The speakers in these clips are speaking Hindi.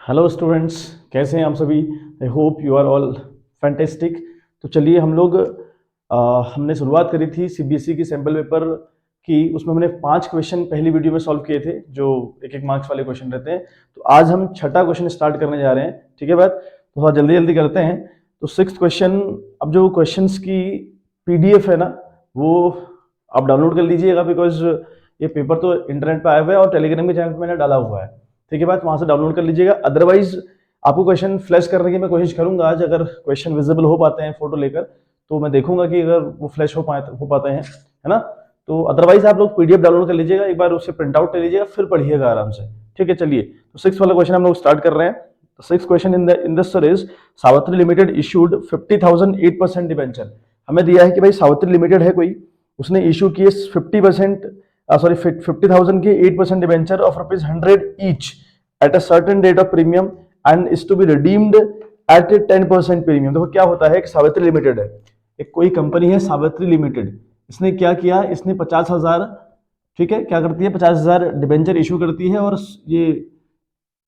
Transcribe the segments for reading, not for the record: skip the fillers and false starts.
हेलो स्टूडेंट्स, कैसे हैं आप सभी। I hope you are all fantastic. तो चलिए हम लोग हमने शुरुआत करी थी सीबीएसई की सैम्पल पेपर की। उसमें हमने 5 क्वेश्चन पहली वीडियो में सॉल्व किए थे जो एक मार्क्स वाले क्वेश्चन रहते हैं। तो आज हम छठा क्वेश्चन स्टार्ट करने जा रहे हैं, ठीक है बात। तो थोड़ा जल्दी जल्दी करते हैं। तो 6th क्वेश्चन, अब जो क्वेश्चंस की पीडीएफ है ना वो आप डाउनलोड कर लीजिएगा, बिकॉज ये पेपर तो इंटरनेट पे आया हुआ है और टेलीग्राम के चैनल पे मैंने डाला हुआ है, ठीक है बात। वहां से डाउनलोड कर लीजिएगा। अदरवाइज आपको क्वेश्चन फ्लैश करने की मैं कोशिश करूंगा आज, अगर क्वेश्चन विजिबल हो पाते हैं फोटो लेकर तो मैं देखूंगा कि अगर वो फ्लैश हो पाते हैं, है ना। तो अदरवाइज आप लोग पीडीएफ डाउनलोड कर लीजिएगा, एक बार उससे प्रिंट आउट कर लीजिएगा, फिर पढ़िएगा आराम से, ठीक है। चलिए तो 6th वाला क्वेश्चन हम लोग स्टार्ट कर रहे हैं। 6th question in this is Savitri limited issued 50,000 8% debenture. हमें दिया है कि भाई सावित्री लिमिटेड है कोई, उसने इशू किए 50,000 के 8% debenture of ₹100 each at a certain date of premium and is to be redeemed at a 10% premium. देखो क्या होता है, एक सावित्री लिमिटेड है, एक कोई कंपनी है सावित्री लिमिटेड। इसने क्या किया, इसने 50,000, ठीक है, क्या करती है 50,000 डिबेंचर इशू करती है और ये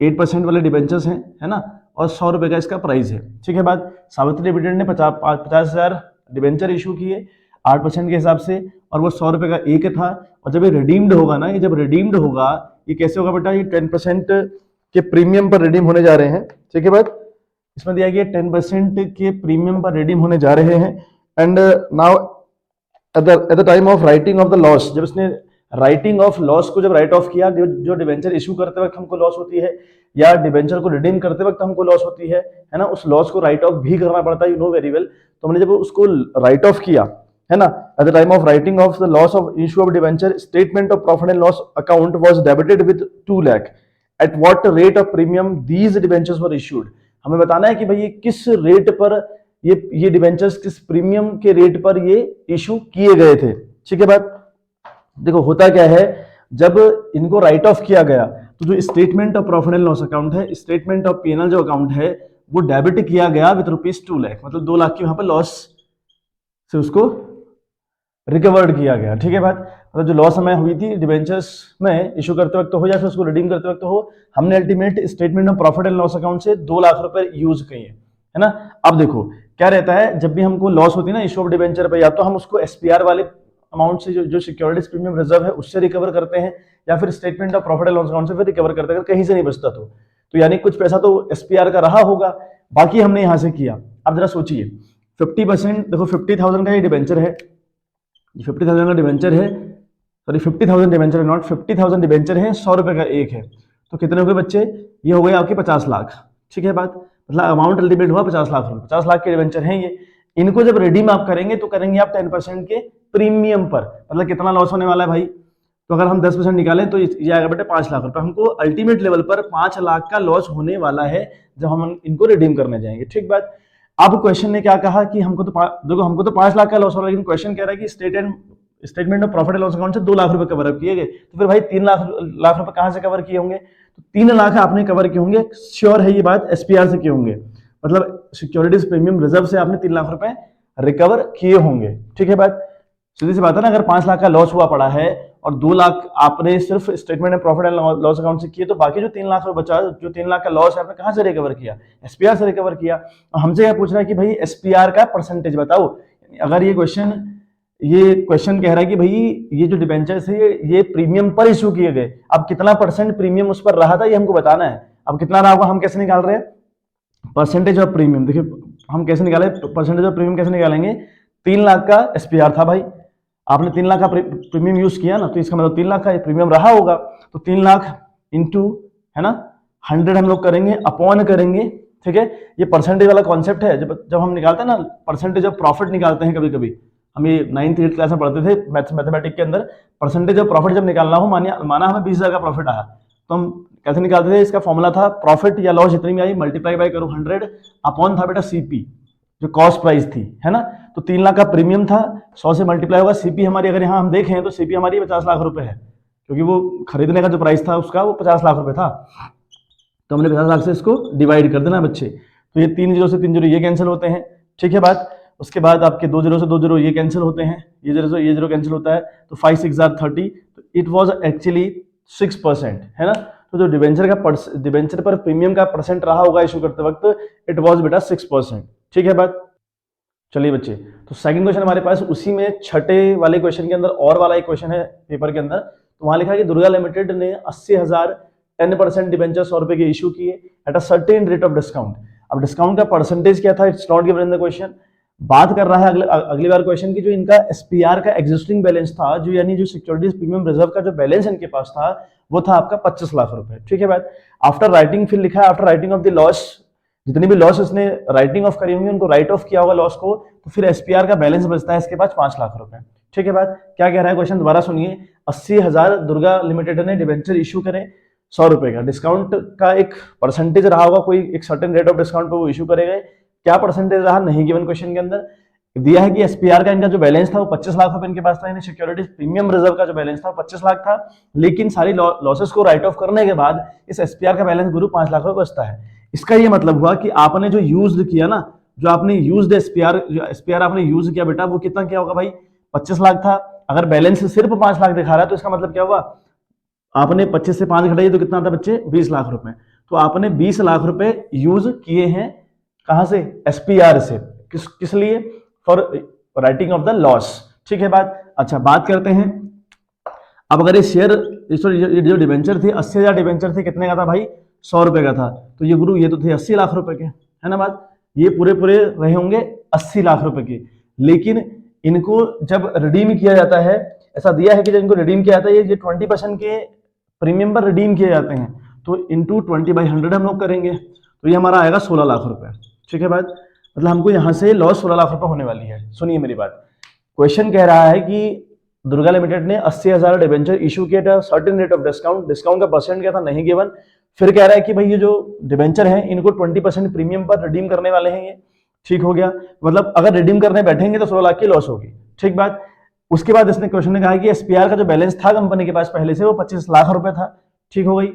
8% वाले डिबेंचर्स हैं, है ना। और 100 रुपए का इसका प्राइस है, ठीक है बात। सावित्री लिमिटेड ने 50,000 डिबेंचर इशू किए 8% के हिसाब से, और वो 100 रुपए का एक था। और जब ये रिडीम्ड होगा ना, ये जब रिडीम्ड होगा, ये कैसे होगा बेटा, ये 10% के प्रीमियम पर रिडीम होने जा रहे हैं, ठीक है बात। इसमें दिया गया 10% के प्रीमियम पर रिडीम होने जा रहे हैं। And now at the time of writing of the loss, जब इसने राइटिंग ऑफ लॉस को जब राइट ऑफ किया, जो डिबेंचर इशू करते वक्त हमको लॉस होती है या डिबेंचर को रिडीम करते वक्त हमको लॉस होती है ना, उस लॉस को राइट ऑफ भी करना पड़ता है, यू नो वेरी वेल। तो हमने जब उसको राइट ऑफ किया, है ना, at the time of writing of the loss of issue of debenture, statement of profit and loss account was debited with 2 lakh. At what rate of premium these debentures were issued. हमें बताना है कि भाई ये किस रेट पर ये डिबेंचर्स किस प्रीमियम के रेट पर ये इशू किए गए थे, ठीक है बात। देखो होता क्या है, जब इनको राइट ऑफ किया गया तो जो statement of profit and loss account है, स्टेटमेंट ऑफ पीएनएल जो अकाउंट है, वो डेबिट किया गया विद ₹2 लाख, मतलब 2 लाख की वहां पर लॉस से उसको रिकवर्ड किया गया, ठीक है बात। मतलब जो लॉस हमें हुई थी डिबेंचर्स में इशू करते वक्त हो या फिर उसको रिडीम करते वक्त हो, हमने ultimate statement of profit and loss account से 2 लाख रुपए यूज किए, है ना। अब देखो क्या रहता है, जब भी हमको लॉस होती है ना इशू ऑफ डिबेंचर पे, या तो हम उसको एसपीआर वाले अमाउंट से जो सिक्योरिटीज प्रीमियम रिजर्व है उससे रिकवर करते हैं, या फिर statement of profit and loss account से फिर रिकवर करते हैं, अगर कहीं से नहीं बचता तो यानी कुछ पैसा तो एसपीआर का रहा होगा, बाकी हमने यहां से किया। अब जरा सोचिए 50%, देखो 50,000 का ये डिबेंचर है, 50,000 का डिबेंचर है, सॉरी 50,000 डिबेंचर है, नॉट 50,000 डिबेंचर है, 100 रुपए का एक है, तो कितने हो गए बच्चे, ये हो गए आपके 50 लाख, ठीक है बात। मतलब अमाउंट अल्टीमेट हुआ 50 लाख रुपए, 50 लाख के डिबेंचर हैं ये। इनको जब रिडीम आप करेंगे तो करेंगे आप 10% के प्रीमियम पर, मतलब कितना लॉस होने वाला है भाई, तो अगर हम 10% निकालें तो ये आएगा बेटा 5 लाख रुपए। हमको अल्टीमेट लेवल पर 5 लाख का लॉस होने वाला है जब हम इनको रिडीम करने जाएंगे, ठीक बात। अब क्वेश्चन ने क्या कहा कि हमको तो 5 लाख का लॉस हो रहा है, लेकिन क्वेश्चन कह रहा है कि statement of profit and loss account से 2 लाख रुपए कवर अप किए गए, तो फिर भाई 3 लाख रुपए कहां से कवर किए होंगे, तो 3 लाख आपने कवर किए होंगे, श्योर है ये बात, एसपीआर से किए होंगे, मतलब सिक्योरिटीज प्रीमियम रिजर्व से आपने 3 लाख रुपए रिकवर किए होंगे, ठीक है बात। सीधी सी बात है ना, अगर 5 लाख का लॉस हुआ पड़ा है और 2 लाख आपने सिर्फ statement of profit and loss account से किए, तो बाकी जो 3 लाख रुपए बचा, जो 3 लाख का लॉस है, आपने कहां से रिकवर किया, एसपीआर से रिकवर किया। और हमसे यह पूछ रहा है कि भाई एसपीआर का परसेंटेज बताओ। अगर ये क्वेश्चन कह रहा है कि भाई ये जो डिबेंचर्स है ये प्रीमियम पर इशू किए गए, अब कितना परसेंट प्रीमियम उस पर रहा था ये हमको बताना है। अब कितना रहा होगा हम कैसे निकाल रहे हैं, परसेंटेज ऑफ प्रीमियम। देखिए हम कैसे निकाले परसेंटेज ऑफ प्रीमियम, कैसे निकालेंगे, 3 लाख का एसपीआर था भाई, आपने 3 लाख का प्रीमियम यूज किया ना, तो इसका मतलब 3 लाख का प्रीमियम रहा होगा, तो 3 लाख इंटू, है ना, 100 हम लोग करेंगे, अपॉन करेंगे, ठीक है। ये परसेंटेज वाला कॉन्सेप्ट है, जब हम निकालते हैं ना परसेंटेज ऑफ प्रॉफिट निकालते हैं, कभी कभी हम ये 9th 8th क्लास में पढ़ते थे मैथमेटिक्स के अंदर, परसेंटेज ऑफ प्रॉफिट जब निकालना हो, माना हमें 20,000 का प्रॉफिट आया, तो हम कैसे निकालते थे, इसका फॉर्मूला था प्रॉफिट या लॉस जितनी भी आई मल्टीप्लाई बाय करो 100, अपॉन था बेटा सीपी जो कॉस्ट प्राइस थी, है ना। तो 3 लाख का प्रीमियम था, 100 से मल्टीप्लाई होगा, सीपी हमारी अगर यहाँ हम देखें तो सीपी हमारी 50 लाख रुपए है, क्योंकि वो खरीदने का जो प्राइस था उसका वो 50 लाख रुपए था, तो हमने 50 लाख से इसको डिवाइड कर देना बच्चे। तो ये 3 जीरो से 3 जीरो ये कैंसिल होते हैं, ठीक है बात। उसके बाद आपके 2 जीरो से 2 जीरो ये कैंसिल होते हैं, ये जीरो कैंसिल होता है, तो 5 6 30, तो इट वाज एक्चुअली 6%, है ना। तो जो डिबेंचर पर प्रीमियम का परसेंट रहा होगा इशू करते वक्त, इट वाज बेटा 6%। ठीक है बात। चलिए बच्चे, तो सेकंड क्वेश्चन हमारे पास उसी में छठे वाले क्वेश्चन के अंदर और वाला एक क्वेश्चन है पेपर के अंदर। तो वहां लिखा है कि दुर्गा लिमिटेड ने 80,000 10% डिबेंचर 100 रुपए के इशू किए at a certain rate of discount. अब डिस्काउंट का परसेंटेज क्या था, it's not given in the question. बात कर रहा है अगली बार क्वेश्चन की, जो इनका एसपीआर का एग्जिस्टिंग बैलेंस था, जो यानी जो सिक्योरिटीज प्रीमियम रिजर्व का जो बैलेंस इनके पास था, वो था आपका 25 लाख रुपए। ठीक है बात। आफ्टर राइटिंग, फिर लिखा है after writing of the loss, जितनी भी लॉस इसने राइटिंग ऑफ करी होंगी उनको राइट ऑफ किया होगा लॉस को, तो फिर एसपीआर का बैलेंस बचता है इसके पास 5 लाख रुपए। ठीक है बात। क्या कह रहा है क्वेश्चन, दोबारा सुनिए। 80,000 दुर्गा लिमिटेड ने डिबेंचर इशू करे 100 रुपए का, डिस्काउंट का एक परसेंटेज रहा होगा, कोई एक सर्टेन रेट ऑफ डिस्काउंट पे वो इशू करेंगे। क्या परसेंटेज रहा नहीं गिवन क्वेश्चन के अंदर। दिया है कि एसपीआर का इनका जो बैलेंस था वो 25 लाख रुपए इनके पास था, यानी सिक्योरिटी प्रीमियम रिजर्व का जो बैलेंस था 25 लाख था, लेकिन सारी लॉसेस को राइट ऑफ करने के बाद इस एसपीआर का बैलेंस गुरु 5 लाख रुपए बचता है। इसका ये मतलब हुआ कि आपने जो यूज किया ना, जो आपने यूज्ड एसपीआर आपने यूज किया बेटा, वो कितना क्या होगा भाई, 25 लाख था। अगर बैलेंस सिर्फ 5 लाख दिखा रहा है तो इसका मतलब क्या हुआ, आपने 25 से 5 घटाइए तो कितना आता बच्चे, 20 लाख रुपए। तो आपने 20 लाख रुपए यूज किए हैं कहां से, एसपीआर से। किस लिए, for writing of the loss. ठीक है बात। अच्छा, बात करते हैं अब अगर ये शेयर, ये जो डिबेंचर थे 80,000 डिबेंचर थे, कितने का था भाई, 100 रुपए का था। तो ये गुरु ये तो थे 80 लाख रुपए के, है ना बात। ये पूरे रहे होंगे 80 लाख रुपए के, लेकिन इनको जब रिडीम किया जाता है, ऐसा दिया है कि जब इनको रिडीम किया जाता है, ये 20% के प्रीमियम पर रिडीम किए जाते हैं, तो इंटू 20/100 हम लोग करेंगे, तो ये हमारा आएगा 16 लाख रुपए। ठीक है बात। मतलब हमको यहां से लॉस 16 लाख रुपए होने वाली है। सुनिए मेरी बात, क्वेश्चन कह रहा है कि दुर्गा लिमिटेड ने 80,000 डिबेंचर इशू किया था, certain rate of discount, discount का परसेंट क्या था नहीं गिवन। फिर कह रहा है कि भाई ये जो डिबेंचर है इनको 20% प्रीमियम पर रिडीम करने वाले हैं ये। ठीक हो गया, मतलब अगर रिडीम करने बैठेंगे तो 16 लाख की लॉस होगी। ठीक बात। उसके बाद इसने क्वेश्चन ने कहा कि एसपीआर का जो बैलेंस था कंपनी के पास पहले से, वो 25 लाख रुपए था। ठीक हो गई।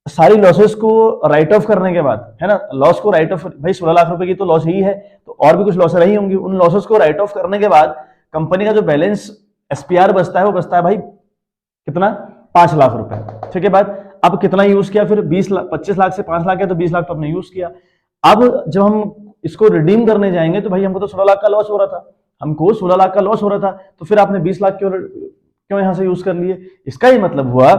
सारी लॉसेस को राइट ऑफ करने के बाद, है ना, लॉस को राइट ऑफ, भाई 16 लाख रुपए की तो लॉस ही है, तो और भी कुछ लॉस रही होंगी, उन लॉसेस को राइट ऑफ करने के बाद कंपनी का जो बैलेंस एसपीआर बचता है वो बचता है भाई कितना, 5 लाख रुपए। ठीक है बात। अब कितना यूज किया फिर, 25 लाख से 5 लाख है तो 20 लाख तो हमने यूज किया। अब जब हम इसको रिडीम करने जाएंगे तो भाई हमको तो 16 लाख का लॉस हो रहा था, हमको 16 लाख का लॉस हो रहा था, तो फिर आपने 20 लाख क्यों यहां से यूज कर लिए। इसका ही मतलब हुआ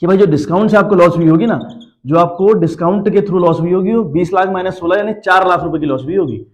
कि भाई जो डिस्काउंट से आपको लॉस हुई होगी ना, जो आपको डिस्काउंट के थ्रू लॉस हुई होगी, वो 20 लाख माइनस 16 यानी 4 लाख रुपए की लॉस हुई होगी।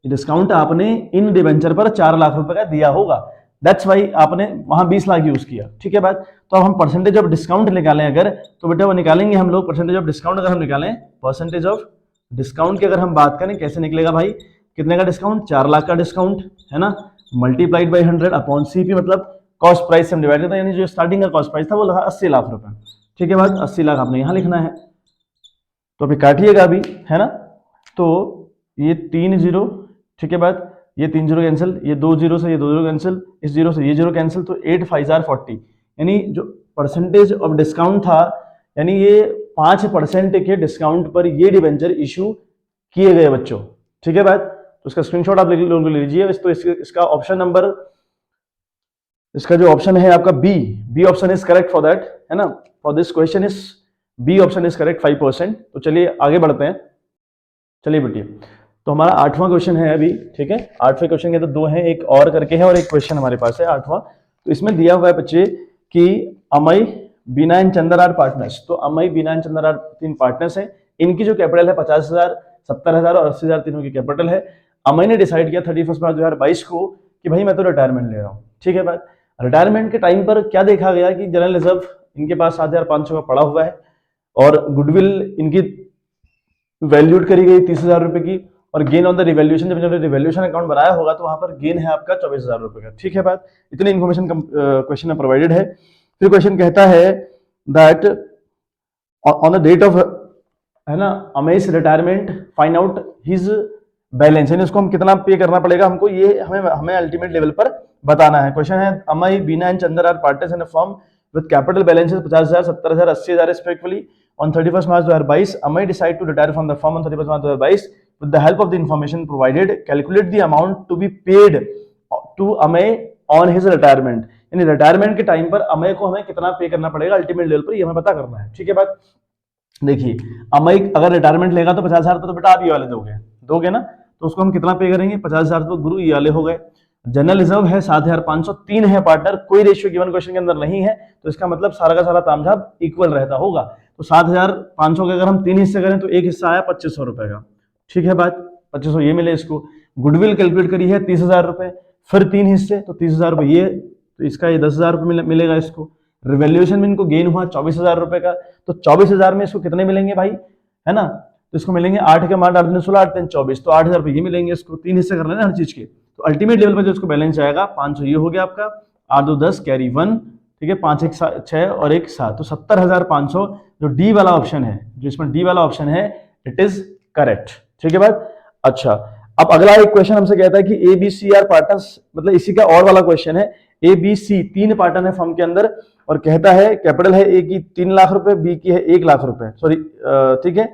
डिस्काउंट आपने इन डिबेंचर पर 4 लाख रुपए का दिया होगा, दैट्स वाई आपने वहां 20 लाख यूज किया। ठीक है बात। तो अब हम परसेंटेज ऑफ डिस्काउंट निकालें अगर, तो बेटा वो निकालेंगे हम लोग परसेंटेज ऑफ डिस्काउंट। अगर हम निकालें परसेंटेज ऑफ डिस्काउंट की अगर हम बात करें, कैसे निकलेगा भाई, कितने का डिस्काउंट, 4 लाख का डिस्काउंट, है ना, मल्टीप्लाइड बाई 100 अपॉन सीपी, मतलब कॉस्ट प्राइस से हम डिवाइड करते हैं, यानी जो स्टार्टिंग का कॉस्ट प्राइस था वो लगा 80 लाख रुपए। ठीक है बात। 80 लाख आपने यहां लिखना है, तो अभी काटिएगा अभी, है ना। तो ये 3 0, ठीक है बात, ये 3 0 कैंसिल, ये 2 0 से ये 2 0 कैंसिल, इस 0 से ये 0 कैंसिल, तो 8 5 40, यानी जो परसेंटेज ऑफ डिस्काउंट था, यानी ये 5% के डिस्काउंट पर ये डिबेंचर इशू किए गए बच्चों। ठीक है बात। तो इसका स्क्रीनशॉट आप लोग लीजिए। तो इसका ऑप्शन नंबर, इसका जो ऑप्शन है आपका B option is correct for that, है ना, for this question is B option is correct 5%। तो चलिए आगे बढ़ते हैं। चलिए बेटिए, तो हमारा 8वां क्वेश्चन है अभी। ठीक है, 8वें क्वेश्चन के तो 2 हैं, एक और करके है और एक क्वेश्चन हमारे पास है 8वां। तो इसमें दिया हुआ है बच्चे कि Amay, Bina and Chander are partners. तो Amay, Bina and Chander are 3 partners हैं। इनकी जो कैपिटल है 50,000, 70,000 और 80,000 तीनों की कैपिटल है। अमय ने डिसाइड किया 31 मार्च 2022 को कि भाई मैं तो रिटायरमेंट ले रहा हूँ। ठीक है बात। रिटायरमेंट के टाइम पर क्या देखा गया कि जनरल रिजर्व इनके पास 7,500 का पड़ा हुआ है, और गुडविल इनकी वैल्यूड करी गई 30,000 रुपए की, और गेन ऑन द रिवैल्यूएशन, जब इन्होंने रिवैल्यूएशन अकाउंट बनाया होगा तो वहां पर गेन है आपका 24,000 रुपए का। ठीक है बात। इतनी इन्फॉर्मेशन क्वेश्चन में प्रोवाइडेड है। फिर क्वेश्चन कहता है that on the date of, है ना, Amesh retirement, find out his balance, यानी उसको हम कितना पे करना पड़ेगा हमको, ये हमें अल्टीमेट लेवल पर बताना है। क्वेश्चन है Amay, Bina and Chander are partners in a firm with capital balances 50,000, 70,000, 80,000 respectively. On 31st March 2022, Amay decided to retire from the firm on 31st March 2022. With the help of the information provided, calculate the amount to be paid to Amay on his retirement. यानी रिटायरमेंट के टाइम पर अमय को हमें कितना पे करना पड़ेगा अल्टीमेट लेवल पर, ये हमें पता करना है। ठीक है बात। देखिए अमय अगर रिटायरमेंट लेगा तो 50,000 रुपये तो बेटा आप ये वाले दोगे ना, तो उसको हम कितना पे करेंगे 50,000 रुपये गुरु ये वाले हो गए। जनरल रिजर्व है 7,500, 3 है पार्टनर, कोई रेशियो गिवन क्वेश्चन के अंदर नहीं है, तो इसका मतलब सारा का सारा तामझाम इक्वल रहता होगा। तो 7,500 के अगर हम 3 हिस्से करें तो एक हिस्सा आया 2500 रुपए का। ठीक है बात, 2500 ये मिले इसको। गुडविल कैलकुलेट करी है 30,000 रुपए, फिर 3 हिस्से तो 30,000 रुपए ये, तो इसका ये 10,000 रुपए मिलेगा इसको। रिवैल्यूएशन में इनको गेन हुआ 24,000 रुपए का, तो 24,000 में इसको कितने मिलेंगे भाई, है ना, तो इसको मिलेंगे 8 के 8 8 16 8 24, तो 8,000 रुपए ये मिलेंगे इसको। 3 हिस्से कर लेना हर चीज के, तो अल्टीमेट लेवल पर जो इसको बैलेंस आएगा 500 ये हो गया आपका, 8 2 10 कैरी 1, ठीक है, 5 1 6 और 1 7, तो 70,500 जो डी वाला ऑप्शन है, जो इसमें डी वाला ऑप्शन है, इट इज करेक्ट। ठीक है बात। अच्छा अब अगला एक क्वेश्चन हमसे कहता है कि A B C are partners, मतलब इसी का और वाला क्वेश्चन है। ए बी सी 3 पार्टनर है फर्म के अंदर, और कहता है कैपिटल है ए की 3 लाख रुपए, बी की है 1 लाख रुपए, सॉरी ठीक है,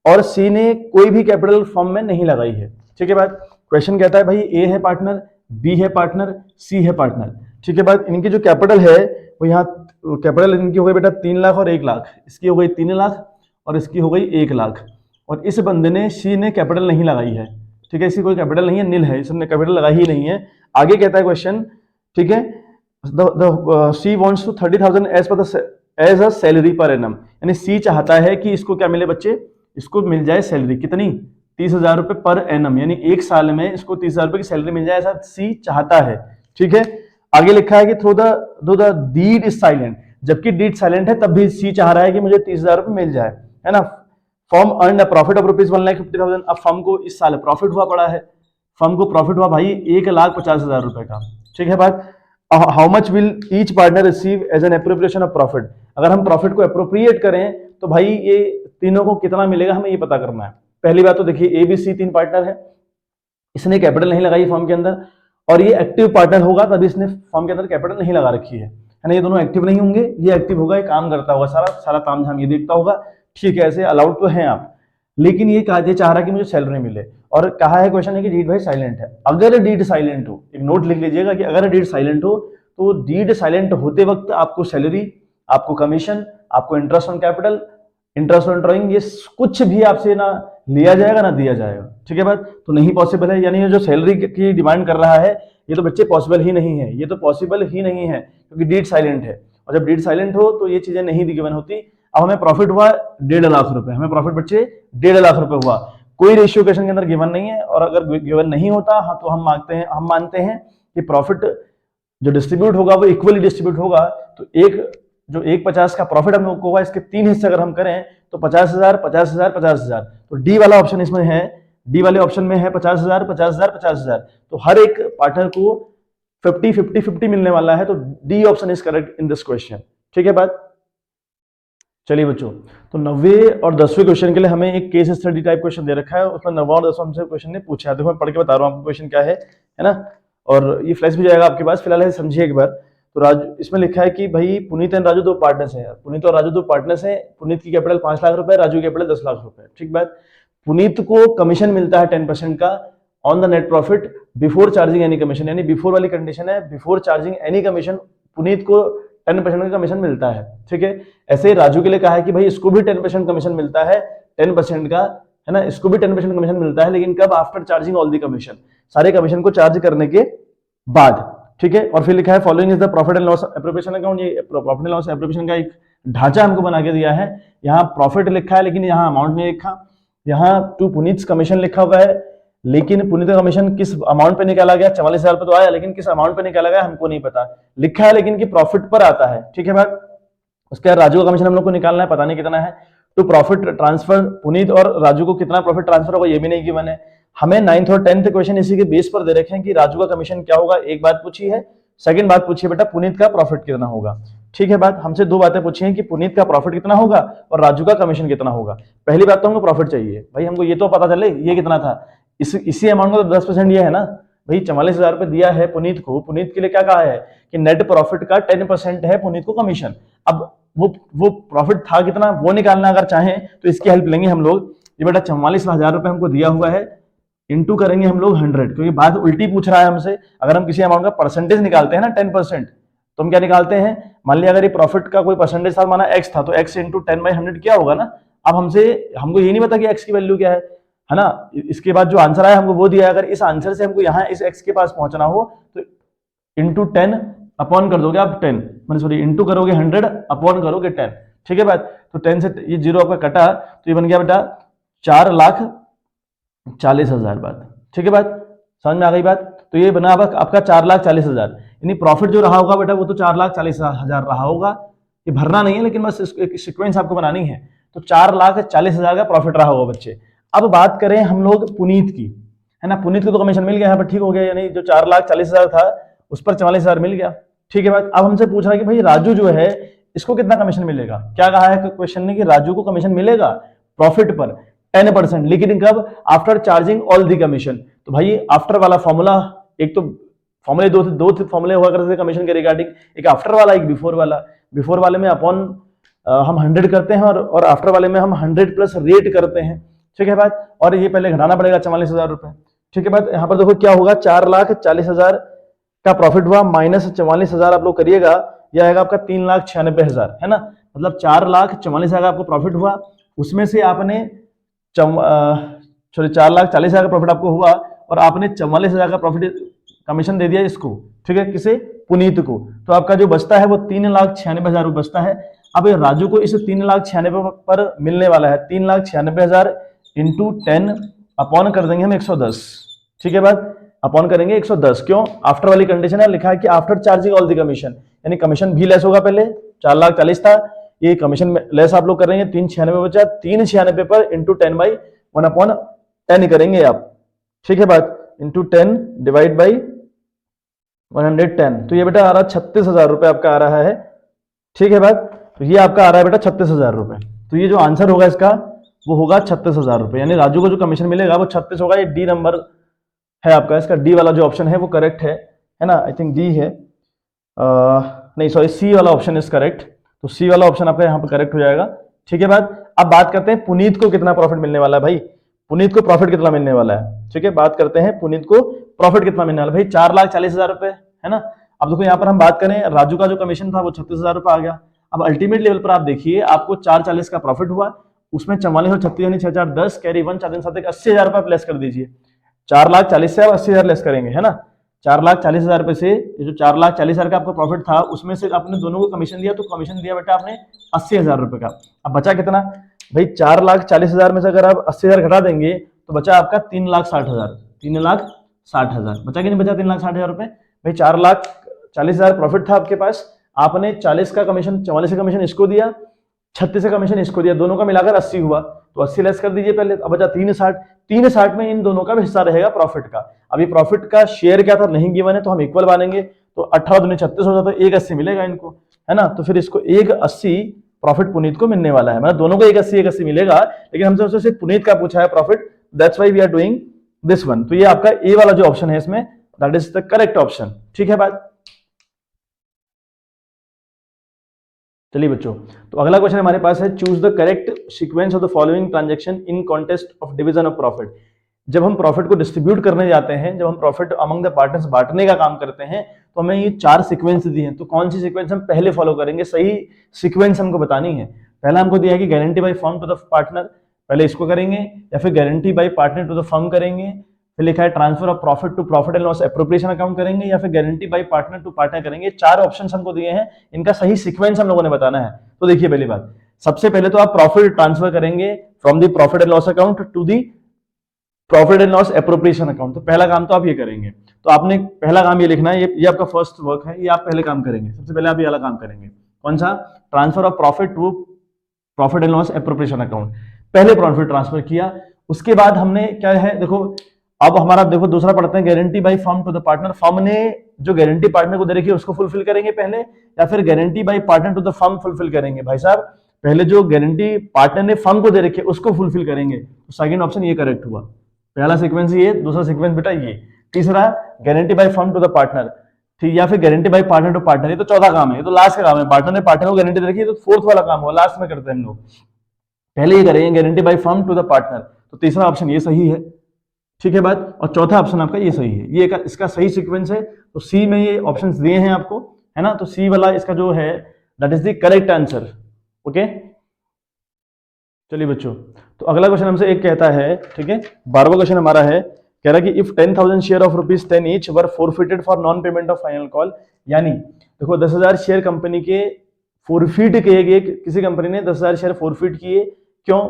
और सी ने कोई भी कैपिटल फर्म में नहीं लगाई है। ठीक है बात। क्वेश्चन कहता है भाई ए है पार्टनर, बी है पार्टनर, सी है पार्टनर। ठीक है बात। इनकी जो कैपिटल है वो यहाँ कैपिटल इनकी हो गई बेटा 3 लाख और 1 लाख, इसकी हो गई 3 लाख और इसकी हो गई 1 लाख, और इस बंदे ने सी ने कैपिटल नहीं लगाई है। ठीक है, इसकी कोई कैपिटल नहीं है, नील है, इसने कैपिटल लगाई ही नहीं है। आगे कहता है क्वेश्चन, ठीक है, C wants to 30,000 as a salary per annum, यानी सी चाहता है कि इसको क्या मिले बच्चे, इसको मिल जाए सैलरी कितनी 30,000 रुपए पर एनम, यानी एक साल में इसको 30,000 रुपए की सैलरी मिल जाए, ऐसा सी चाहता है। ठीक है, आगे लिखा है कि through the deed is silent, जबकि डीड साइलेंट है तब भी सी चाह रहा है कि मुझे 30,000 रुपए मिल जाए, है ना। Firm earn a profit of rupees 1,50,000, अब फर्म को इस साल प्रॉफिट हुआ पड़ा है, फर्म को प्रॉफिट हुआ भाई 1,50,000 रुपए का। ठीक है बात। How much will each partner receive as an appropriation of profit, अगर हम प्रॉफिट को एप्रोप्रिएट करें तो भाई ये तीनों को कितना मिलेगा हमें ये पता करना है। पहली बात तो देखिए ए बी सी 3 पार्टनर है, इसने कैपिटल नहीं लगाई फर्म के अंदर, और ये एक्टिव पार्टनर होगा तभी इसने फर्म के अंदर कैपिटल नहीं लगा रखी है ना, ये दोनों एक्टिव नहीं होंगे, ये एक्टिव होगा, ये काम करता होगा, सारा तामझाम ये देखता होगा। ठीक है, ऐसे अलाउड तो हैं आप, लेकिन ये चाह रहा है कि मुझे सैलरी मिले, और कहा है क्वेश्चन है कि डीड भाई साइलेंट है। अगर डीड साइलेंट हो, एक नोट लिख लीजिएगा कि अगर डीड साइलेंट हो तो डीड साइलेंट होते वक्त आपको सैलरी, आपको कमीशन, आपको interest on capital, interest on drawing, ये कुछ भी आपसे ना लिया जाएगा ना दिया जाएगा। ठीक है बात, तो नहीं पॉसिबल है, यानी ये जो सैलरी की डिमांड कर रहा है ये तो बच्चे पॉसिबल ही नहीं है, ये तो पॉसिबल ही नहीं है, क्योंकि डीड साइलेंट है, और जब डीड साइलेंट हो तो ये चीजें नहीं गिवन होती। अब हमें प्रॉफिट हुआ 1.5 लाख रुपए, हमें प्रॉफिट बच्चे 1.5 लाख रुपए हुआ, कोई रेशियो क्वेश्चन के अंदर गिवन नहीं है, और अगर गिवन नहीं होता हाँ तो हम मानते हैं कि प्रॉफिट जो डिस्ट्रीब्यूट होगा वो इक्वली डिस्ट्रीब्यूट होगा। तो एक 50 का प्रॉफिट हम लोग को होगा, इसके 3 हिस्से अगर हम करें तो 50,000 50,000 50,000, तो डी वाला ऑप्शन इसमें है, डी वाले ऑप्शन में है 50,000 50,000 50,000, तो हर एक पार्टनर को 50 50 50 मिलने वाला है, तो D option is correct in this question. ठीक है बात। चलिए बच्चों, तो 9वें और 10वें क्वेश्चन के लिए हमें एक केस स्टडी टाइप क्वेश्चन दे रखा है, उसमें 9वां और 10वां हमसे क्वेश्चन ने पूछा है, देखो मैं पढ़ के बता रहा हूँ आपको क्वेश्चन क्या है ना, और ये फ्लैश भी जाएगा आपके पास, फिलहाल है समझिए एक बार। तो राजू, इसमें लिखा है कि भाई पुनीत एंड राजू 2 पार्टनर्स हैं, पुनीत और राजू 2 पार्टनर्स हैं, पुनीत की कैपिटल 5 लाख रुपए, राजू की कैपिटल 10 लाख रुपए। ठीक बात। पुनीत को कमीशन मिलता है 10% का on the net profit before charging any commission, यानी बिफोर वाली कंडीशन है, before charging any commission Puneet को 10% का कमीशन मिलता है। ठीक है, ऐसे राजू के लिए कहा है कि भाई इसको भी 10% कमीशन मिलता है, 10% का, है ना, इसको भी 10% कमीशन मिलता है, लेकिन कब, after charging all the commission, सारे कमीशन को चार्ज करने के बाद। ठीक है, और फिर लिखा है following is the profit and loss appropriation account, ये प्रॉफिट एंड लॉस एप्रोप्रिएशन का एक ढांचा हमको बना के दिया है। यहाँ प्रॉफिट लिखा है लेकिन यहाँ अमाउंट नहीं लिखा, यहाँ टू पुनीत कमीशन लिखा हुआ है, लेकिन पुनीत का कमीशन किस अमाउंट पे निकाला गया, 44,000 पे तो आया, लेकिन किस अमाउंट पे निकाला गया हमको नहीं पता, लिखा है लेकिन कि प्रॉफिट पर आता है। ठीक है बात। उसके बाद राजू का कमीशन हम लोग को निकालना है, पता नहीं कितना है, तो प्रॉफिट ट्रांसफर पुनीत और राजू को कितना प्रॉफिट ट्रांसफर होगा ये भी नहीं गिवन है। हमें 9th और 10th क्वेश्चन इसी के बेस पर दे रखे हैं कि राजू का कमीशन क्या होगा, एक बात पूछी है, सेकंड बात पूछी है बेटा पुनीत का प्रॉफिट कितना होगा। ठीक है बात, हमसे 2 बातें पूछी हैं कि पुनीत का प्रॉफिट कितना होगा और राजू का कमीशन कितना होगा। पहली बात तो हमको प्रॉफिट चाहिए भाई, हमको ये तो पता चले ये कितना था, इसी अमाउंट को तो 10% ये है ना भाई, 44,000 रुपए दिया है पुनीत को, पुनीत के लिए क्या कहा है कि नेट प्रॉफिट का 10% है पुनीत को कमीशन। अब वो प्रॉफिट था कितना वो निकालना अगर चाहें तो इसकी हेल्प लेंगे हम लोग। ये बेटा 44,000 रुपए हमको दिया हुआ है, इंटू करेंगे हम लोग 100, क्योंकि बात उल्टी पूछ रहा है हमसे। अगर हम किसी अमाउंट का परसेंटेज निकालते हैं ना 10%, तो हम क्या निकालते हैं, मान लिया अगर ये प्रॉफिट का कोई परसेंटेज था, माना एक्स था, तो एक्स इंटू 10/100 क्या होगा ना। अब हमको ये नहीं पता कि एक्स की वैल्यू क्या है ना। इसके बाद जो आंसर आया हमको वो दिया है। अगर इस आंसर से हमको यहाँ इस एक्स के पास पहुंचना हो तो इंटू 10 अपॉन कर दोगे आप 10, मैंने सॉरी इंटू करोगे 100 अपॉन करोगे 10, ठीक है बात। तो 10 से ये जीरो आपका कटा तो ये बन गया बेटा 4,40,000 बात, ठीक है बात, समझ में आ गई बात। तो ये बना आपका 4,40,000, यानी प्रॉफिट जो रहा होगा बेटा वो तो 4,40,000 रहा होगा। ये भरना नहीं है लेकिन बस एक सीक्वेंस आपको बनानी है। तो 4,40,000 का प्रॉफिट रहा होगा बच्चे। अब बात करें हम लोग पुनीत की, है ना। पुनीत को तो कमीशन मिल गया यहाँ पर, ठीक हो गया, यानी जो 4,40,000 था उस पर 44,000 मिल गया, ठीक है बात। अब हमसे पूछ रहा है कि भाई राजू जो है इसको कितना कमीशन मिलेगा। क्या कहा है क्वेश्चन ने कि राजू को कमीशन मिलेगा प्रॉफिट पर 10%, लेकिन कब, after charging all the commission. तो भाई आफ्टर वाला फॉर्मूला, एक तो फॉर्मूले दो फॉर्मूले हुआ करते थे कमीशन के रिगार्डिंग, एक आफ्टर वाला एक बिफोर वाला। बिफोर वाले में अपॉन हम 100 करते हैं और आफ्टर वाले में हम 100 प्लस रेट करते हैं, ठीक है बात। और ये पहले घटाना पड़ेगा 44,000 रुपए, ठीक है बात। यहाँ पर देखो क्या होगा, 4,40,000 का प्रॉफिट हुआ माइनस 44,000 आप लोग करिएगा, यह आएगा आपका 3,96,000, है ना। मतलब 4,44,000 का आपको प्रॉफिट हुआ, उसमें से आपने 4,40,000 का प्रॉफिट आपको हुआ और आपने 44,000 का प्रॉफिट कमीशन दे दिया इसको, ठीक है, किसे, पुनीत को। तो आपका जो बचता है वो 3,96,000 रुपये बचता है। अब राजू को इस 3,96,000 पर मिलने वाला है 3,96,000 इंटू 10 अपॉन कर देंगे हम 110, ठीक है बात, अपॉन करेंगे 110। क्यों, आफ्टर वाली कंडीशन है, लिखा है कि after charging all the commission, यानी कमीशन भी लेस होगा। पहले 4,40,000 था, ये कमीशन लेस आप लोग कर रहे हैं, 396 बचा, 396 पर इंटू 10/1/10 करेंगे आप, ठीक है बात, इंटू 10 डिवाइड बाई 110। तो ये बेटा आ रहा 36,000 रुपए आपका आ रहा है, ठीक है बात। तो ये आपका आ रहा है बेटा 36,000 रुपए। तो ये जो आंसर होगा इसका वो होगा 36,000 रुपए, यानी राजू को जो कमीशन मिलेगा वो 36 होगा। ये डी नंबर है आपका, इसका डी वाला जो ऑप्शन है वो करेक्ट है ना। आई थिंक डी है, नहीं सॉरी सी वाला ऑप्शन इज करेक्ट। तो सी वाला ऑप्शन आपका यहाँ पर करेक्ट हो जाएगा, ठीक है बात। अब बात करते हैं पुनीत को कितना प्रॉफिट मिलने वाला है भाई, पुनीत को प्रॉफिट कितना मिलने वाला है, ठीक है। बात करते हैं पुनीत को प्रॉफिट कितना मिलने वाला है भाई, 4,40,000 रुपए, है ना। अब देखो यहाँ पर हम बात करें, राजू का जो कमीशन था वो 36,000 रुपए आ गया। अब अल्टीमेट लेवल पर आप देखिए, आपको 4,40 का प्रॉफिट हुआ, उसमें 44 और 36 यानी 6,410 कैरी 1 4 दिन 7 80,000 रुपए प्लेस कर दीजिए। 4,40,000 से आप 80,000 लेस करेंगे, है ना। 4,40,000 रुपए से ये जो 4,40,000 का आपका प्रॉफिट था उसमें से आपने दोनों को कमीशन दिया, तो कमीशन दिया बेटा आपने 80,000 रुपए का। अब बचा कितना भाई, 4,40,000 में से अगर आप 80,000 घटा देंगे तो बचा आपका 3,60,000, 3,60,000 बचा कि नहीं बचा, 3,60,000 रुपए भाई। 4,40,000 प्रॉफिट था आपके पास, आपने 40 का कमीशन, 44 का कमीशन इसको दिया, 36 का कमीशन इसको दिया, दोनों का मिलाकर 80 हुआ, तो 80 लेस कर दीजिए पहले। अब बचा 360, 360 में इन दोनों का भी हिस्सा रहेगा प्रॉफिट का। अभी प्रॉफिट का शेयर क्या था, नहीं गिवन है, तो हम इक्वल मानेंगे, तो 18 दूनी 36 होता, तो 180 मिलेगा इनको, है ना। तो फिर इसको 180 प्रॉफिट पुनीत को मिलने वाला है, मतलब दोनों को 180 मिलेगा, लेकिन हमसे सिर्फ पुनीत का पूछा है profit, that's why we are doing this one. तो ये आपका ए वाला जो ऑप्शन है इसमें, that is the correct option, ठीक है बात। चलिए बच्चों, तो अगला क्वेश्चन हमारे पास है, choose the correct sequence of the following transaction in contest of division of profit. जब हम प्रॉफिट को डिस्ट्रीब्यूट करने जाते हैं, जब हम प्रॉफिट अमंग द पार्टनर्स बांटने का काम करते हैं, तो हमें ये 4 सीक्वेंस दी हैं, तो कौन सी सीक्वेंस हम पहले फॉलो करेंगे, सही सीक्वेंस हमको बतानी है। पहला हमको दिया है कि guarantee by firm to the partner, पहले इसको करेंगे, या फिर guarantee by partner to the firm करेंगे, फिर लिखा है transfer of profit to profit and loss appropriation account करेंगे, या फिर guarantee by partner to partner करेंगे। 4 ऑप्शंस हमको दिए हैं, इनका सही सीक्वेंस हम लोगों ने बताना है। तो देखिए पहली बात, सबसे पहले तो आप प्रॉफिट ट्रांसफर करेंगे from the profit and loss account to the profit and loss appropriation account. तो पहला काम तो आप ये करेंगे, तो आपने पहला काम ये लिखना है, ये आपका फर्स्ट वर्क है, ये आप पहले काम करेंगे। सबसे पहले आप ये वाला काम करेंगे, कौन सा, transfer of profit to profit and loss appropriation account. पहले प्रॉफिट ट्रांसफर किया, उसके बाद हमने क्या है, देखो अब हमारा देखो दूसरा पढ़ते हैं, guarantee by firm to the partner. Firm ने जो गारंटी पार्टनर को दे रखी है उसको फुलफिल करेंगे पहले, या फिर guarantee by partner to the firm fulfil करेंगे। भाई साहब पहले जो गारंटी पार्टनर ने फर्म को दे रखी है उसको फुलफिल करेंगे, तो सेकंड ऑप्शन ये करेक्ट हुआ। पहला सीक्वेंस ये, दूसरा सीक्वेंस बेटा ये, तीसरा guarantee by firm to the partner, ठीक, या फिर guarantee by partner to partner, ये तो चौथा काम है, ये तो लास्ट का काम है। पार्टनर ने पार्टनर को गारंटी दे रखी है, तो फोर्थ वाला काम हुआ, लास्ट में करते हैं हम लोग। पहले ये करेंगे guarantee by firm to the partner, तो तीसरा ऑप्शन ये सही है, ठीक है बात। और चौथा ऑप्शन आपका ये सही है, ये इसका सही सीक्वेंस है। तो सी में ये ऑप्शंस दिए हैं आपको, है ना, तो सी वाला इसका जो है that is the correct answer. Okay, चलिए बच्चों, तो अगला क्वेश्चन हमसे एक कहता है, ठीक है, 12वां क्वेश्चन हमारा है, कह रहा है कि if 10,000 share of ₹10 each were forfeited for non payment of final call, यानी देखो 10,000 शेयर कंपनी के फॉरफिट किए गए, किसी कंपनी ने 10,000 शेयर फॉरफिट किए, क्यों?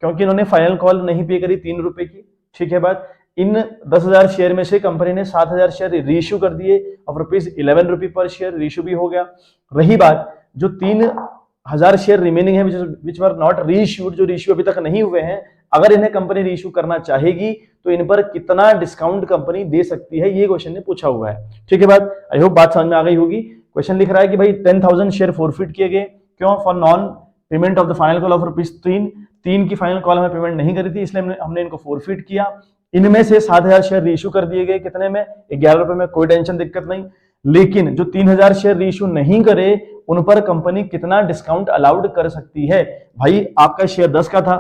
क्योंकि इन्होंने फाइनल कॉल नहीं पे करी ₹3 की, ठीक है बात। इन 10,000 शेयर में से कंपनी ने 7,000 शेयर रीइश्यू कर दिए और ₹11 पर शेयर रीइश्यू भी हो गया। रही बात जो 3,000 शेयर रिमेनिंग है विच वर नॉट रीइश्यूड, जो रीइश्यू अभी तक नहीं हुए हैं, अगर इन्हें कंपनी रीइश्यू करना चाहेगी तो इन पर कितना डिस्काउंट कंपनी दे सकती है, ये क्वेश्चन ने पूछा हुआ है, ठीक है बात। आई होप बात समझ में आ गई होगी। क्वेश्चन लिख रहा है कि भाई 10,000 शेयर फॉरफिट किए गए, क्यों? For non payment of the final call of ₹3 की फाइनल कॉल हमें पेमेंट नहीं करी थी, इसलिए हमने इनको फॉरफिट किया। इनमें से 7,000 शेयर रीइश्यू कर दिए गए, कितने में? ₹11 में, कोई टेंशन दिक्कत नहीं। लेकिन जो 3,000 शेयर रीइश्यू नहीं करे उन पर कंपनी कितना डिस्काउंट अलाउड कर सकती है? भाई आपका शेयर 10 का था,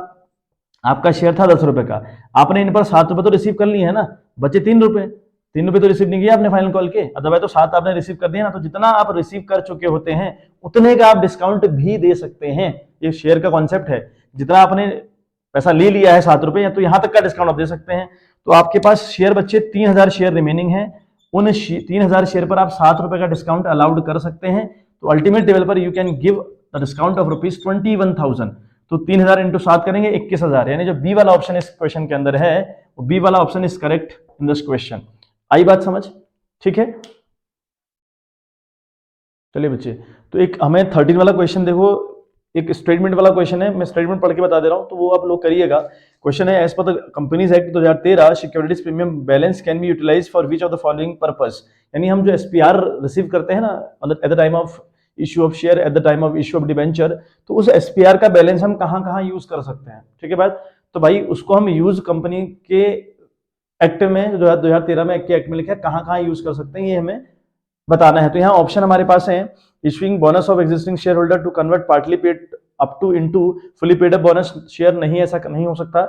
आपका शेयर था ₹10 का, आपने इन पर ₹7 तो रिसीव कर लिए है ना, बचे ₹3। ₹3 तो रिसीव नहीं किया आपने फाइनल कॉल के, अदरवाइज तो 7 आपने रिसीव कर दिया ना, तो जितना आप रिसीव कर चुके होते हैं उतने का आप डिस्काउंट भी दे सकते हैं। ये शेयर का कॉन्सेप्ट है, जितना आपने पैसा ले लिया है ₹7 या तो यहां तक का डिस्काउंट आप दे सकते हैं। तो आपके पास शेयर बच्चे 3,000 शेयर रिमेनिंग है, उन 3,000 शेयर पर आप ₹7 का डिस्काउंट अलाउड कर सकते हैं। तो अल्टीमेट लेवल पर you can give the discount of ₹21,000। तो 3,000 इंटू 7 करेंगे 21,000, यानी जो बी वाला ऑप्शन इस क्वेश्चन के अंदर है वो बी वाला option is correct in this question. आई बात समझ? ठीक है, चलिए बच्चे, तो एक हमें 13 वाला क्वेश्चन देखो, एक स्टेटमेंट वाला क्वेश्चन है, मैं स्टेटमेंट पढ़ के बता दे रहा हूं तो वो आप लोग करिएगा। क्वेश्चन है, as per the companies act 2013 securities premium balance can be utilise for which of the following purpose, यानी हम जो एसपीआर रिसीव करते हैं ना at the time of issue of share, at the time of issue of debenture, तो उस एसपीआर का बैलेंस हम कहां कहां यूज कर सकते हैं, ठीक है बात। तो भाई उसको हम यूज कंपनी के एक्ट में, जो 2013 में एक्ट में लिखा है, कहां कहां यूज कर सकते हैं ये हमें बताना है। तो यहाँ ऑप्शन हमारे पास है, issuing bonus of existing share holder to convert partly paid up to into fully paid up bonus share, नहीं, ऐसा नहीं हो सकता।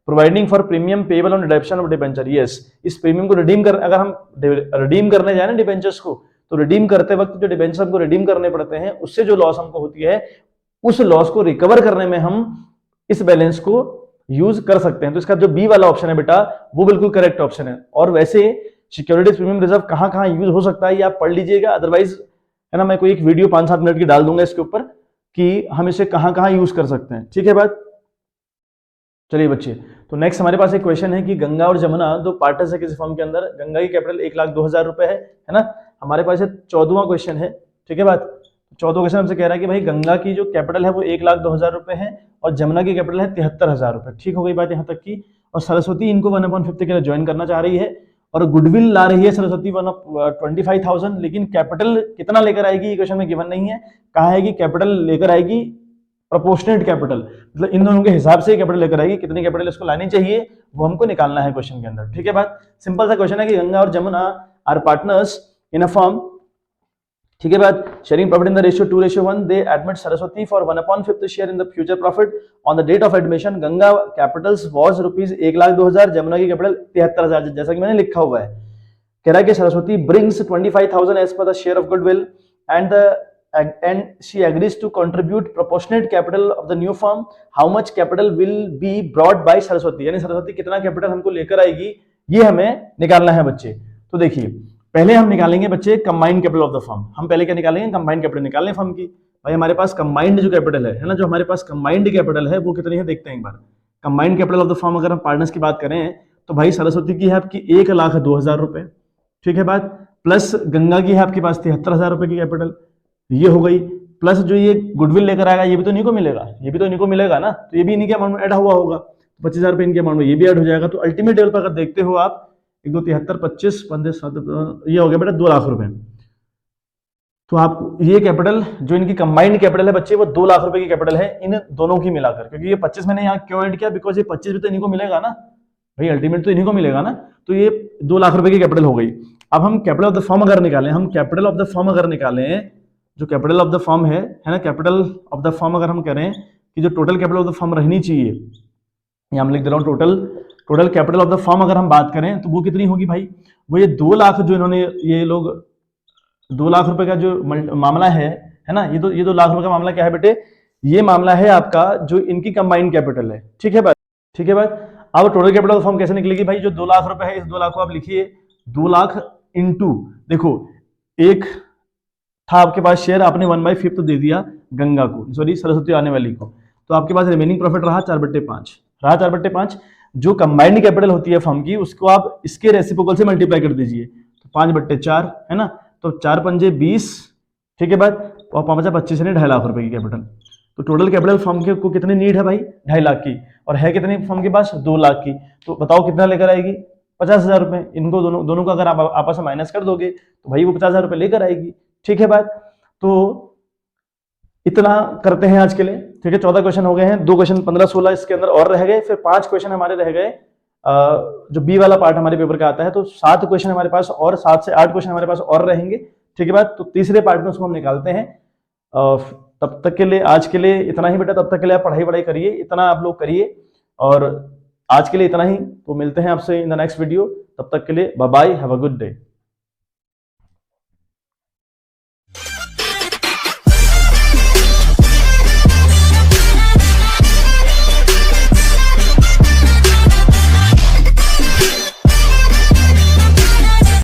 Providing for premium payable on redemption of debenture, yes, इस प्रीमियम को रिडीम कर, अगर हम रिडीम करने जाए ना डिबेंचर्स को, तो रिडीम करते वक्त जो डिबेंचर हमको रिडीम करने पड़ते हैं, उससे जो लॉस हमको होती है, उस लॉस को रिकवर करने में हम इस बैलेंस को यूज कर सकते हैं। तो इसका जो बी वाला ऑप्शन है बेटा वो बिल्कुल करेक्ट ऑप्शन है। और वैसे सिक्योरिटीज प्रीमियम रिजर्व कहां कहां यूज हो सकता है ये आप पढ़ लीजिएगा, अदरवाइज है ना मैं कोई एक वीडियो 5-7 मिनट की डाल दूंगा इसके ऊपर कि हम इसे कहां कहां यूज कर सकते हैं, ठीक है बात। चलिए बच्चे, तो नेक्स्ट हमारे पास एक क्वेश्चन है कि गंगा और जमुना दो पार्टनर्स है किसी फर्म के अंदर, गंगा की कैपिटल 1,02,000 रुपए है ना। हमारे पास 14वां क्वेश्चन है, ठीक है बात। 14वां क्वेश्चन हमसे कह रहा है कि भाई गंगा की जो कैपिटल है वो 1,02,000 रुपए है और जमुना की कैपिटल है 73,000 रुपए, ठीक हो गई बात यहाँ तक की। और सरस्वती इनको 1/50 के लिए ज्वाइन करना चाह रही है और गुडविल ला रही है सरस्वती 25,000, लेकिन कैपिटल कितना लेकर आएगी ये क्वेश्चन में गिवन नहीं है। कहा है कि कैपिटल लेकर आएगी प्रोपोर्शनेट कैपिटल, मतलब इन दोनों के हिसाब से कैपिटल लेकर आएगी, कितनी कैपिटल इसको लानी चाहिए वो हमको निकालना है क्वेश्चन के अंदर, ठीक है बात। सिंपल सा क्वेश्चन है कि गंगा और Jamuna are partners in a firm, ठीक है बात, sharing profit in the ratio 2:1, they admit Saraswati for 1/5 share in the future profit on the date of admission. Ganga capitals was ₹1,02,000, Jamuna की कैपिटल 73,000, जैसा कि मैंने लिखा हुआ है। कह रहा है कि Saraswati brings 25,000 as per the share of goodwill and she agrees to contribute proportionate capital of the new firm. How much capital will be brought by Saraswati, यानी सरस्वती कितना कैपिटल हमको लेकर आएगी ये हमें निकालना है बच्चे। तो देखिए पहले हम निकालेंगे बच्चे combined capital of the firm. हम पहले क्या निकालेंगे? कंबाइंड कैपिटल निकालेंगे फर्म की। भाई हमारे पास कंबाइंड जो कैपिटल है ना, जो हमारे पास कंबाइंड कैपिटल है वो कितनी है देखते हैं एक बार। Combined capital of the firm अगर हम पार्टनर्स की बात करें तो भाई सरस्वती की है आपकी 1,02,000 रुपए, ठीक है बात, प्लस गंगा की है आपके पास 73,000 रुपए की कैपिटल, ये हो गई, प्लस जो ये गुडविल लेकर आएगा ये भी तो इन्हीं को मिलेगा, ये भी तो इन्हीं को मिलेगा ना, तो ये भी इन्हीं के अमाउंट में ऐड हुआ होगा, 25,000 रुपए इनके अमाउंट में ये भी ऐड हो जाएगा। तो अल्टीमेट लेवल पर अगर देखते हो आप 1, 2, 73, 25, 15, 7, ये हो गया बेटा 2 लाख रुपए। तो आप ये कैपिटल जो इनकी कंबाइंड कैपिटल है बच्चे वो 2 लाख रुपए की कैपिटल है इन दोनों की मिलाकर, क्योंकि ये 25 मैंने यहाँ क्यों ऐड किया, बिकॉज ये 25 भी तो इन्हीं को मिलेगा ना भाई, अल्टीमेट तो इन्हीं को मिलेगा ना, तो ये 2 लाख रुपए की कैपिटल हो गई। अब हम कैपिटल ऑफ द फर्म अगर निकालें, हम कैपिटल ऑफ द फर्म अगर निकालें, जो कैपिटल ऑफ द फर्म है ना, कैपिटल ऑफ द फर्म अगर हम करें कि जो total capital of the firm रहनी चाहिए, यहाँ मैं लिख दे रहा हूँ total capital of the firm अगर हम बात करें तो वो कितनी होगी भाई, वो ये 2 लाख जो इन्होंने ये लोग 2 लाख रुपए का जो मामला है ना, ये 2 लाख रुपए का मामला क्या है बेटे, ये मामला है आपका जो इनकी कंबाइंड कैपिटल है। ठीक है बात, ठीक है बात। अब टोटल कैपिटल फॉर्म कैसे निकलेगी भाई, जो 2 लाख रुपए है इस 2 लाख को आप लिखिए 2 लाख इंटू, देखो एक था आपके पास शेयर, आपने 1/5 दे दिया गंगा को, सॉरी सरस्वती आने वाली को, तो आपके पास रिमेनिंग प्रॉफिट रहा 4/5 रहा 4/5। जो कंबाइंड कैपिटल होती है फर्म की उसको आप इसके रेसिप्रोकल से मल्टीप्लाई कर दीजिए, तो 5/4 है ना, तो 4 पंजे 20, ठीक है बात, और 5/25 यानी 2.5 लाख रुपए की कैपिटल। तो टोटल कैपिटल फर्म के को कितनी नीड है भाई, 2.5 लाख की, और है कितनी फर्म के पास 2 लाख की, तो बताओ कितना लेकर आएगी 50,000 रुपए। इनको दोनों का अगर आप आपस में माइनस कर दोगे तो भाई वो 50,000 रुपए लेकर आएगी। ठीक है बात, तो इतना करते हैं आज के लिए। ठीक है, 14 क्वेश्चन हो गए हैं, 2 क्वेश्चन 15-16 इसके अंदर और रह गए, फिर 5 क्वेश्चन हमारे रह गए जो बी वाला पार्ट हमारे पेपर का आता है, तो 7 क्वेश्चन हमारे पास और 7 से 8 क्वेश्चन हमारे पास और रहेंगे। ठीक है बात, तो तीसरे पार्ट में उसको हम निकालते हैं। तब तक के लिए आज के लिए इतना ही बेटा, तब तक के लिए आप पढ़ाई करिए, इतना आप लोग करिए, और आज के लिए इतना ही, तो मिलते हैं आपसे इन द नेक्स्ट वीडियो। तब तक के लिए bye bye, have a good day.